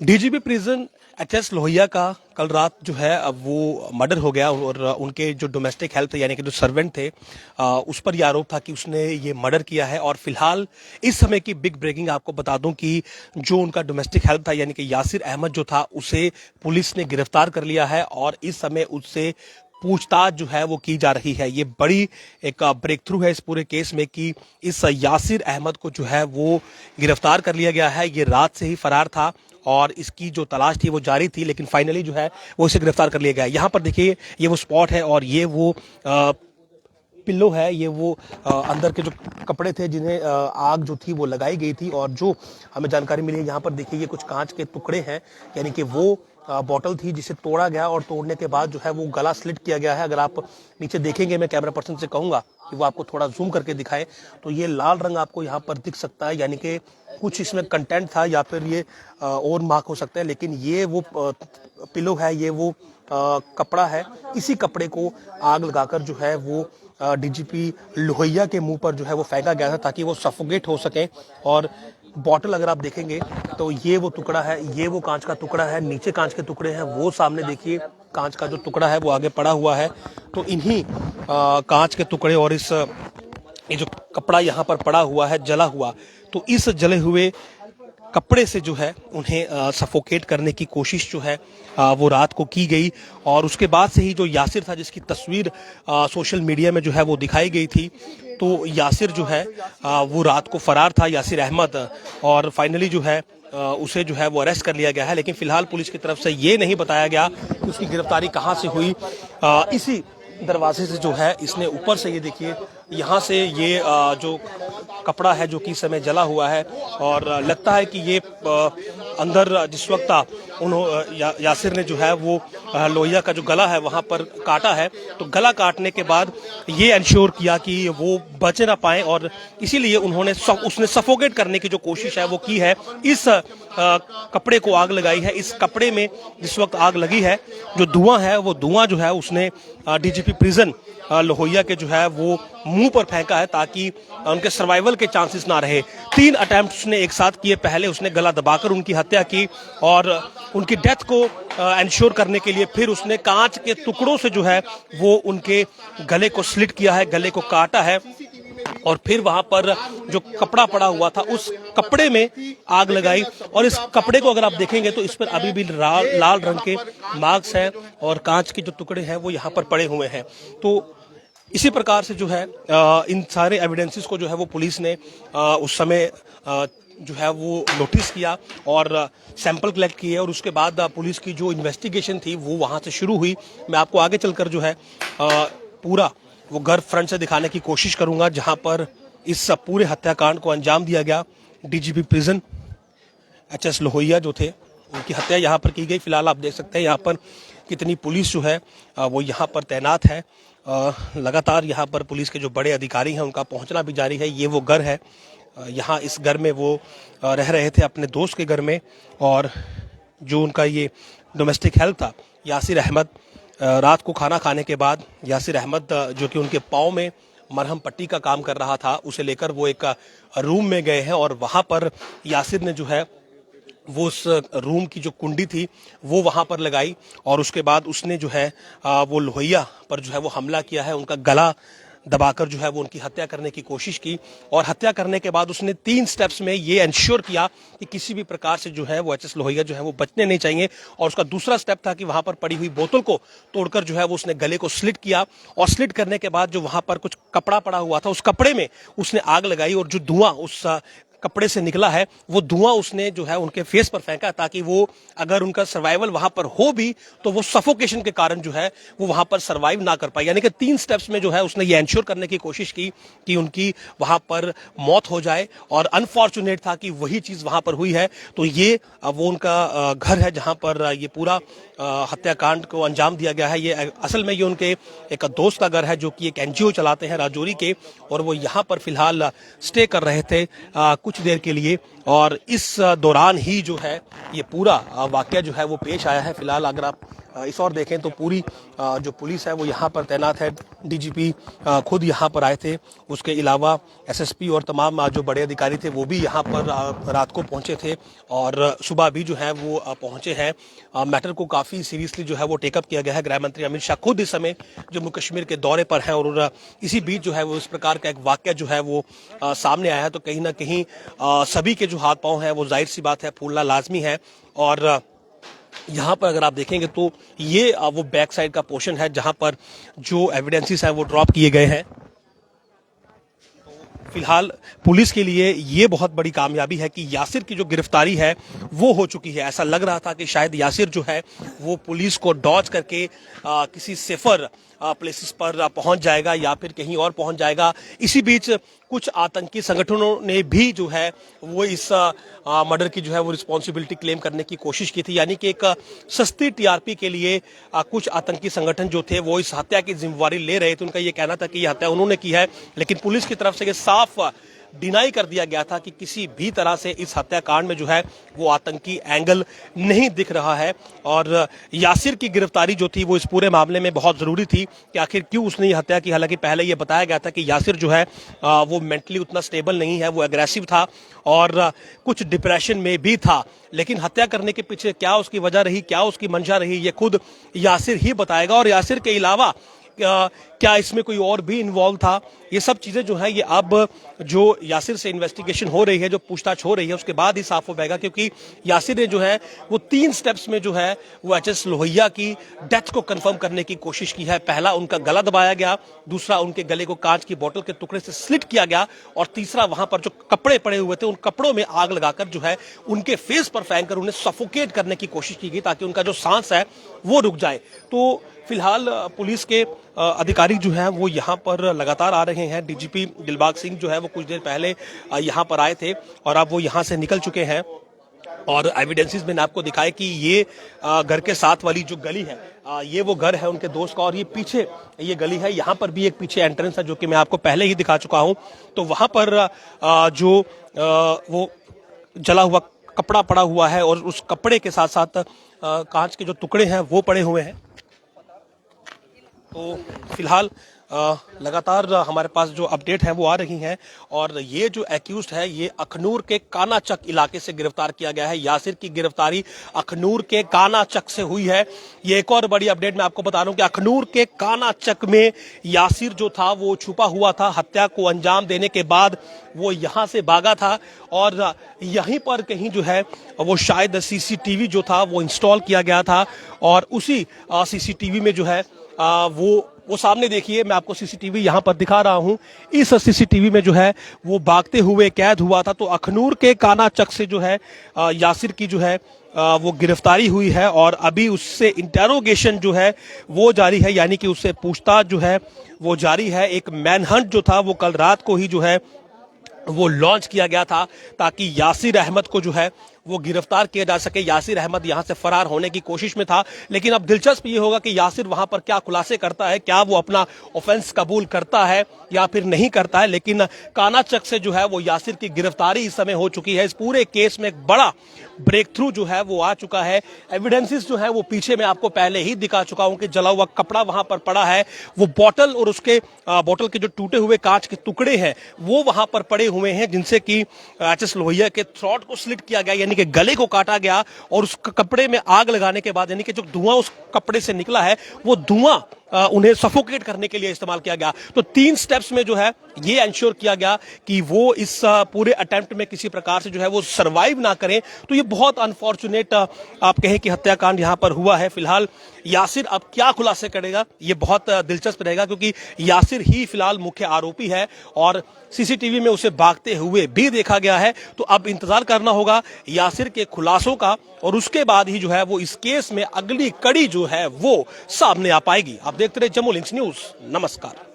DGP prison HS Lohia का कल रात जो है अब वो मर्डर हो गया और उनके जो डोमेस्टिक हेल्प थे यानी कि जो सर्वेंट थे उस पर यह आरोप था कि उसने ये मर्डर किया है। और फिलहाल इस समय की बिग ब्रेकिंग आपको बता दूं कि जो उनका डोमेस्टिक हेल्प था यानी कि यासिर अहमद जो था उसे पुलिस ने गिरफ्तार कर लिया है और इस समय उससे पूछताछ जो है वो की जा रही है। ये बड़ी एक ब्रेक थ्रू है इस पूरे केस में कि इस यासिर अहमद को जो है वो गिरफ्तार कर लिया गया है। ये रात से ही फरार था और इसकी जो तलाश थी वो जारी थी, लेकिन फाइनली जो है वो इसे गिरफ्तार कर लिया गया। यहाँ पर देखिए ये वो स्पॉट है और ये वो पिल्लो है, ये वो अंदर के जो कपड़े थे जिन्हें आग जो थी वो लगाई गई थी। और जो हमें जानकारी मिली है यहाँ पर देखिए ये कुछ कांच के टुकड़े हैं यानी कि वो बॉटल थी जिसे तोड़ा गया और तोड़ने के बाद जो है वो गला स्लिट किया गया है। अगर आप नीचे देखेंगे, मैं कैमरा पर्सन से कहूंगा कि वो आपको थोड़ा जूम करके दिखाए, तो ये लाल रंग आपको यहाँ पर दिख सकता है यानी कि कुछ इसमें कंटेंट था या फिर ये और मार्क हो सकता है। लेकिन ये वो पिलो है, ये वो कपड़ा है, इसी कपड़े को आग लगाकर जो है वो डीजीपी लोहिया के मुंह पर जो है वो फेंका गया था ताकि वो सफोकेट हो सके। और बॉटल अगर आप देखेंगे तो ये वो टुकड़ा है, ये वो कांच का टुकड़ा है, नीचे कांच के टुकड़े हैं, वो सामने देखिए कांच का जो टुकड़ा है वो आगे पड़ा हुआ है। तो इन्हीं कांच के टुकड़े और इस ये जो कपड़ा यहाँ पर पड़ा हुआ है जला हुआ, तो इस जले हुए कपड़े से जो है उन्हें सफोकेट करने की कोशिश जो है वो रात को की गई। और उसके बाद से ही जो यासिर था जिसकी तस्वीर सोशल मीडिया में जो है वो दिखाई गई थी, तो यासिर जो है वो रात को फरार था, यासिर अहमद। और फाइनली जो है उसे जो है वो अरेस्ट कर लिया गया है। लेकिन फिलहाल पुलिस की तरफ से ये नहीं बताया गया कि उसकी गिरफ्तारी कहाँ से हुई। इसी दरवाजे से जो है इसने ऊपर से ये देखिए यहाँ से ये जो कपड़ा है जो कि इस समय जला हुआ है और लगता है कि ये अंदर जिस वक्त यासिर ने जो है वो लोहिया का जो गला है वहां पर काटा है, तो गला काटने के बाद ये इंश्योर किया कि वो बचे ना पाए और इसीलिए उसने सफोकेट करने की जो कोशिश है वो की है। इस कपड़े को आग लगाई है। इस कपड़े में जिस वक्त आग लगी है जो धुआं है वो धुआं जो है उसने डीजीपी प्रिजन लोहिया के जो है वो मुंह पर फेंका है ताकि उनके सर्वाइवल के चांसेस ना रहे। 3 अटेम्प्ट उसने एक साथ किए। पहले उसने गला दबाकर उनकी हत्या की और उनकी डेथ को इंश्योर करने के लिए फिर उसने कांच के टुकड़ों से जो है वो उनके गले को स्लिट किया है, गले को काटा है और फिर वहां पर जो कपड़ा पड़ा हुआ था उस कपड़े में आग लगाई। और इस कपड़े को अगर आप देखेंगे तो इस पर अभी भी लाल रंग के मार्क्स हैं और कांच के जो टुकड़े हैं वो यहाँ पर पड़े हुए हैं। तो इसी प्रकार से जो है इन सारे एविडेंसेस को जो है वो पुलिस ने उस समय जो है वो नोटिस किया और सैंपल कलेक्ट किए और उसके बाद पुलिस की जो इन्वेस्टिगेशन थी वो वहां से शुरू हुई। मैं आपको आगे चलकर जो है पूरा वो घर फ्रंट से दिखाने की कोशिश करूंगा जहां पर इस पूरे हत्याकांड को अंजाम दिया गया। डीजीपी प्रिजन एचएस लोहिया जो थे उनकी हत्या यहाँ पर की गई। फिलहाल आप देख सकते हैं यहाँ पर कितनी पुलिस जो है वो यहाँ पर तैनात है। लगातार यहाँ पर पुलिस के जो बड़े अधिकारी हैं उनका पहुँचना भी जारी है। ये वो घर है, यहाँ इस घर में वो रह रहे थे अपने दोस्त के घर में। और जो उनका ये डोमेस्टिक हेल्प था यासिर अहमद, रात को खाना खाने के बाद यासिर अहमद जो कि उनके पाँव में मरहम पट्टी का काम कर रहा था उसे लेकर वो एक रूम में गए हैं और वहाँ पर यासिर ने जो है वो उस रूम की जो कुंडी थी वो वहाँ पर लगाई और उसके बाद उसने जो है वो लोहिया पर जो है वो हमला किया है, उनका गला दबाकर जो है वो उनकी हत्या करने की कोशिश की। और हत्या करने के बाद उसने 3 स्टेप्स में ये इंश्योर किया कि किसी भी प्रकार से जो है वो एचएस लोहिया जो है वो बचने नहीं चाहिए। और उसका दूसरा स्टेप था कि वहां पर पड़ी हुई बोतल को तोड़कर जो है वो उसने गले को स्लिट किया और स्लिट करने के बाद जो वहां पर कुछ कपड़ा पड़ा हुआ था उस कपड़े में उसने आग लगाई और जो धुआं उस कपड़े से निकला है वो धुआं उसने जो है उनके फेस पर फेंका ताकि वो अगर उनका सर्वाइवल वहां पर हो भी तो वो सफोकेशन के कारण जो है वो वहां पर सर्वाइव ना कर पाए। यानी कि 3 स्टेप्स में जो है उसने ये इंश्योर करने की कोशिश की कि उनकी वहां पर मौत हो जाए और अनफॉर्चुनेट था कि वही चीज वहां पर हुई है। तो ये वो उनका घर है जहां पर ये पूरा हत्याकांड को अंजाम दिया गया है। ये असल में ये उनके एक दोस्त का घर है जो कि एक एनजीओ चलाते हैं राजौरी के, और वो यहाँ पर फिलहाल स्टे कर रहे थे कुछ देर के लिए और इस दौरान ही जो है ये पूरा वाकया जो है वो पेश आया है। फिलहाल अगर आप इस और देखें तो पूरी जो पुलिस है वो यहाँ पर तैनात है। डीजीपी खुद यहाँ पर आए थे, उसके अलावा एसएसपी और तमाम जो बड़े अधिकारी थे वो भी यहाँ पर रात को पहुँचे थे और सुबह भी जो है वो पहुँचे हैं। मैटर को काफ़ी सीरियसली जो है वो टेकअप किया गया है। गृह मंत्री अमित शाह खुद इस समय जम्मू कश्मीर के दौरे पर हैं और इसी बीच जो है वो इस प्रकार का एक वाकया जो है वो सामने आया है। तो कहीं ना कहीं सभी के जो हाथ पांव हैं वो जाहिर सी बात है फूलना लाजमी है। और यहाँ पर अगर आप देखेंगे तो ये वो बैक साइड का पोर्शन है जहां पर जो एविडेंसेस हैं वो ड्रॉप किए गए हैं। फिलहाल पुलिस के लिए ये बहुत बड़ी कामयाबी है कि यासिर की जो गिरफ्तारी है वो हो चुकी है। ऐसा लग रहा था कि शायद यासिर जो है वो पुलिस को डॉज करके किसी सेफर प्लेसेस पर पहुंच जाएगा या फिर कहीं और पहुंच जाएगा। इसी बीच कुछ आतंकी संगठनों ने भी जो है वो इस मर्डर की जो है वो रिस्पॉन्सिबिलिटी क्लेम करने की कोशिश की थी। यानी कि एक सस्ती टीआरपी के लिए कुछ आतंकी संगठन जो थे वो इस हत्या की जिम्मेवारी ले रहे थे। उनका ये कहना था कि ये हत्या उन्होंने की है, लेकिन पुलिस की तरफ से ये साफ डिनाई कर दिया गया था कि किसी भी तरह से इस हत्याकांड में जो है वो आतंकी एंगल नहीं दिख रहा है। और यासिर की गिरफ्तारी जो थी वो इस पूरे मामले में बहुत जरूरी थी कि आखिर क्यों उसने ये हत्या की। हालांकि पहले ये बताया गया था कि यासिर जो है वो मेंटली उतना स्टेबल नहीं है, वो एग्रेसिव था और कुछ डिप्रेशन में भी था। लेकिन हत्या करने के पीछे क्या उसकी वजह रही, क्या उसकी मंशा रही, ये खुद यासिर ही बताएगा। और यासिर के अलावा क्या इसमें कोई और भी इन्वॉल्व था, ये सब चीजें जो है ये अब जो यासिर से इन्वेस्टिगेशन हो रही है, जो पूछताछ हो रही है, उसके बाद ही साफ हो पाएगा। क्योंकि यासिर ने जो है वो 3 स्टेप्स में जो है वो एचएस लोहिया की डेथ को कंफर्म करने की कोशिश की है। पहला उनका गला दबाया गया, दूसरा उनके गले को कांच की बोतल के टुकड़े से स्लिट किया गया और तीसरा वहां पर जो कपड़े पड़े हुए थे उन कपड़ों में आग लगाकर जो है उनके फेस पर फेंक कर उन्हें सफोकेट करने की कोशिश की गई ताकि उनका जो सांस है वो रुक जाए। तो फिलहाल पुलिस के अधिकारी जो हैं वो यहाँ पर लगातार आ रहे हैं। डीजीपी दिलबाग सिंह जो है वो कुछ देर पहले यहाँ पर आए थे और अब वो यहाँ से निकल चुके हैं। और एविडेंसेस मैंने आपको दिखाया कि ये घर के साथ वाली जो गली है ये वो घर है उनके दोस्त का और ये पीछे ये गली है। यहाँ पर भी एक पीछे एंट्रेंस है जो कि मैं आपको पहले ही दिखा चुका हूँ। तो वहाँ पर जो वो जला हुआ कपड़ा पड़ा हुआ है और उस कपड़े के साथ साथ कांच के जो टुकड़े हैं वो पड़े हुए हैं। तो फिलहाल लगातार हमारे पास जो अपडेट है वो आ रही हैं और ये जो एक्यूज्ड है ये अखनूर के कानाचक इलाके से गिरफ्तार किया गया है। यासिर की गिरफ्तारी अखनूर के कानाचक से हुई है। ये एक और बड़ी अपडेट मैं आपको बता रहा हूं कि अखनूर के कानाचक में यासिर जो था वो छुपा हुआ था। हत्या को अंजाम देने के बाद वो यहां से भागा था और यहीं पर कहीं जो है वो शायद सीसीटीवी जो था वो इंस्टॉल किया गया था और उसी सीसीटीवी में जो है वो सामने देखिए, मैं आपको सीसीटीवी यहां पर दिखा रहा हूं। इस सीसीटीवी में जो है वो भागते हुए कैद हुआ था। तो अखनूर के कानाचक से जो है यासिर की जो है वो गिरफ्तारी हुई है और अभी उससे इंटेरोगेशन जो है वो जारी है, यानी कि उससे पूछताछ जो है वो जारी है। एक मैनहंट जो था वो कल रात को ही जो है वो लॉन्च किया गया था ताकि यासिर अहमद को जो है वो गिरफ्तार किया जा सके। यासिर अहमद यहां से फरार होने की कोशिश में था, लेकिन अब दिलचस्प ये होगा कि यासिर वहां पर क्या खुलासे करता है, क्या वो अपना ऑफेंस कबूल करता है या फिर नहीं करता है। लेकिन कानाचक से जो है वो यासिर की गिरफ्तारी इस समय हो चुकी है। इस पूरे केस में एक बड़ा ब्रेक थ्रू जो है वो आ चुका है। एविडेंसेस जो है वो पीछे मैं आपको पहले ही दिखा चुका हूं कि जला हुआ कपड़ा वहां पर पड़ा है, वो बोतल और उसके बोतल के जो टूटे हुए कांच के टुकड़े हैं वो वहां पर पड़े हुए हैं जिनसे कि एचएस लोहिया के थ्रोट को स्लिट किया गया, यानी कि गले को काटा गया और उस कपड़े में आग लगाने के बाद यानी कि जो धुआं उस कपड़े से निकला है वो धुआं उन्हें सफोकेट करने के लिए इस्तेमाल किया गया। तो 3 स्टेप्स में जो है ये एंश्योर किया गया कि वो इस पूरे अटेम्प्ट में किसी प्रकार से जो है वो सरवाइव ना करें। तो ये बहुत अनफॉर्चुनेट आप कहें कि हत्याकांड यहां पर हुआ है। फिलहाल यासिर अब क्या खुलासे करेगा ये बहुत दिलचस्प रहेगा, क्योंकि यासिर ही फिलहाल मुख्य आरोपी है और सीसीटीवी में उसे भागते हुए भी देखा गया है। तो अब इंतजार करना होगा यासिर के खुलासों का और उसके बाद ही जो है वो इस केस में अगली कड़ी जो है वो सामने आ पाएगी। आप देखते रहे जम्मू लिंक्स न्यूज। नमस्कार।